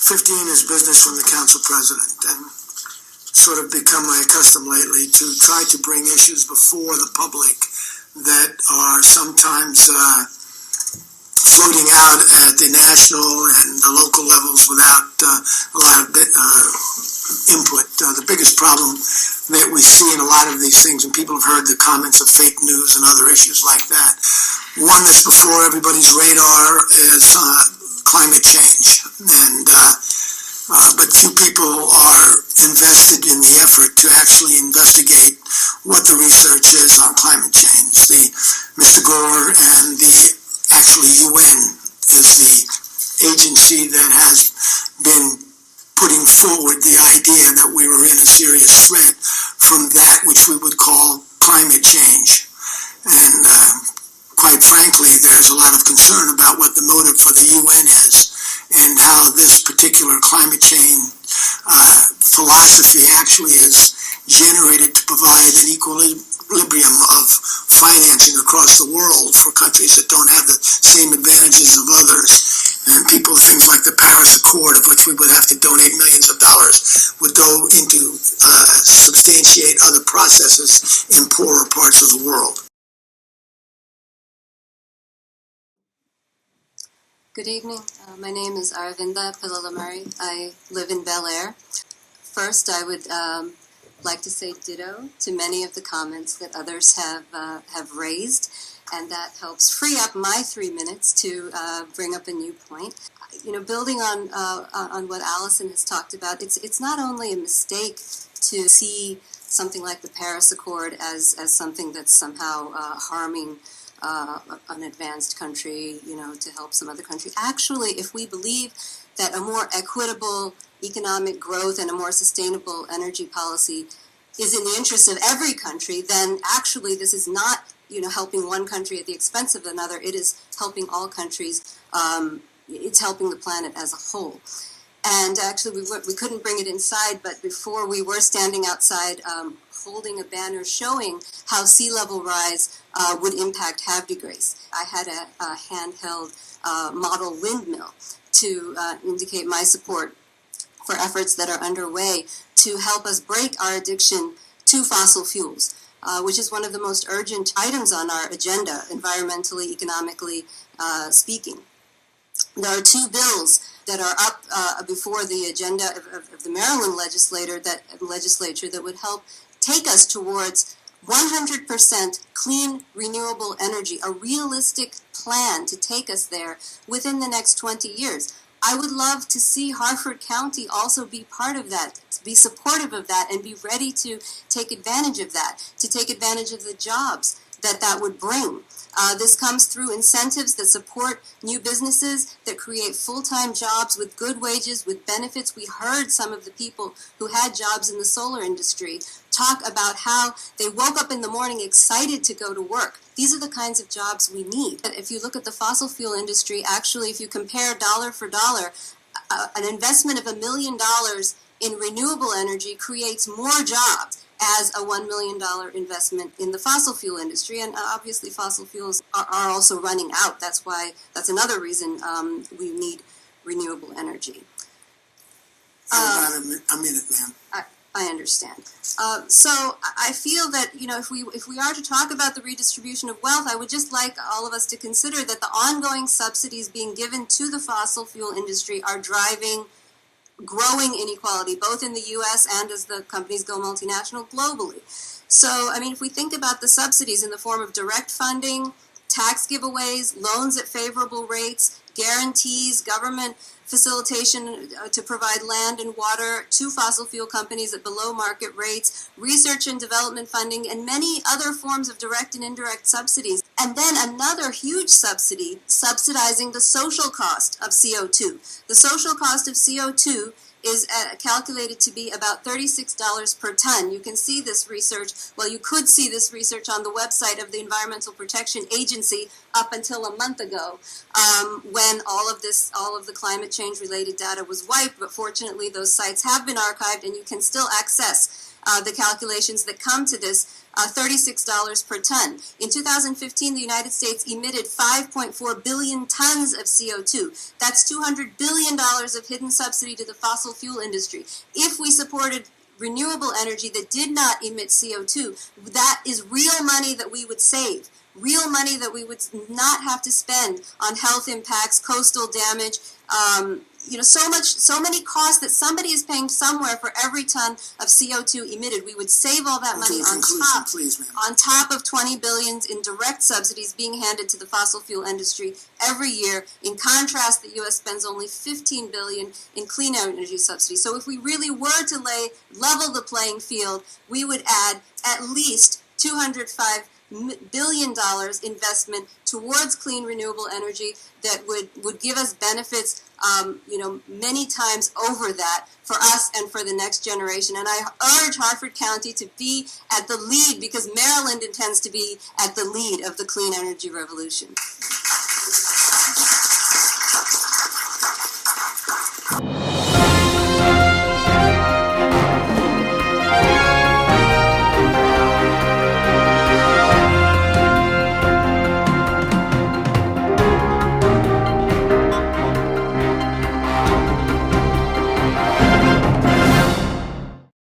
15 is business from the Council President, and sort of become my custom lately to try to bring issues before the public that are sometimes floating out at the national and the local levels without a lot of input. The biggest problem that we see in a lot of these things, and people have heard the comments of fake news and other issues like that, one that's before everybody's radar is climate change. And but few people are invested in the effort to actually investigate what the research is on climate change. Mr. Gore and the actually UN is the agency that has been putting forward the idea that we were in a serious threat from that which we would call climate change. And quite frankly, there's a lot of concern about what the motive for the UN is and how this particular climate change philosophy actually is generated to provide an equilibrium of financing across the world for countries that don't have the same advantages of others. And things like the Paris Accord, of which we would have to donate millions of dollars, would go into substantiate other processes in poorer parts of the world. Good evening. My name is Aravinda Pillalamarri. I live in Bel Air. First, I would like to say ditto to many of the comments that others have raised, and that helps free up my 3 minutes to bring up a new point. You know, building on what Allison has talked about, it's not only a mistake to see something like the Paris Accord as something that's somehow harming an advanced country, you know, to help some other country. Actually, if we believe that a more equitable economic growth and a more sustainable energy policy is in the interest of every country, then actually this is not, you know, helping one country at the expense of another. It is helping all countries. It's helping the planet as a whole. And actually, we couldn't bring it inside, but before we were standing outside holding a banner showing how sea level rise would impact Havre de Grace. I had a handheld model windmill to indicate my support for efforts that are underway to help us break our addiction to fossil fuels, which is one of the most urgent items on our agenda, environmentally, economically speaking. There are 2 bills that are up before the agenda of the Maryland legislature that would help take us towards 100% clean, renewable energy, a realistic plan to take us there within the next 20 years. I would love to see Harford County also be part of that, be supportive of that, and be ready to take advantage of that, to take advantage of the jobs that would bring. This comes through incentives that support new businesses, that create full-time jobs with good wages, with benefits. We heard some of the people who had jobs in the solar industry talk about how they woke up in the morning excited to go to work. These are the kinds of jobs we need. If you look at the fossil fuel industry, actually, if you compare dollar for dollar, an investment of $1 million in renewable energy creates more jobs as a $1 million investment in the fossil fuel industry. And obviously fossil fuels are also running out. That's another reason we need renewable energy. About a minute, ma'am. I understand. So I feel that, you know, if we are to talk about the redistribution of wealth, I would just like all of us to consider that the ongoing subsidies being given to the fossil fuel industry are driving growing inequality, both in the U.S. and as the companies go multinational globally. So, I mean, if we think about the subsidies in the form of direct funding, tax giveaways, loans at favorable rates, guarantees, government facilitation to provide land and water to fossil fuel companies at below market rates, research and development funding, and many other forms of direct and indirect subsidies. And then another huge subsidy subsidizing the social cost of CO2. The social cost of CO2 is calculated to be about $36 per ton. You can see this research, well, you could see this research on the website of the Environmental Protection Agency up until a month ago, when all of the climate change related data was wiped, but fortunately those sites have been archived and you can still access the calculations that come to this, $36 per ton. In 2015, the United States emitted 5.4 billion tons of CO2. That's $200 billion of hidden subsidy to the fossil fuel industry. If we supported renewable energy that did not emit CO2, that is real money that we would save. Real money that we would not have to spend on health impacts, coastal damage, so many costs that somebody is paying somewhere for every ton of CO2 emitted. We would save all that money on top of $20 billion in direct subsidies being handed to the fossil fuel industry every year. In contrast, the U.S. spends only $15 billion in clean energy subsidies. So if we really were to level the playing field, we would add at least $205 billion investment towards clean renewable energy that would give us benefits many times over that for us and for the next generation. And I urge Harford County to be at the lead, because Maryland intends to be at the lead of the clean energy revolution.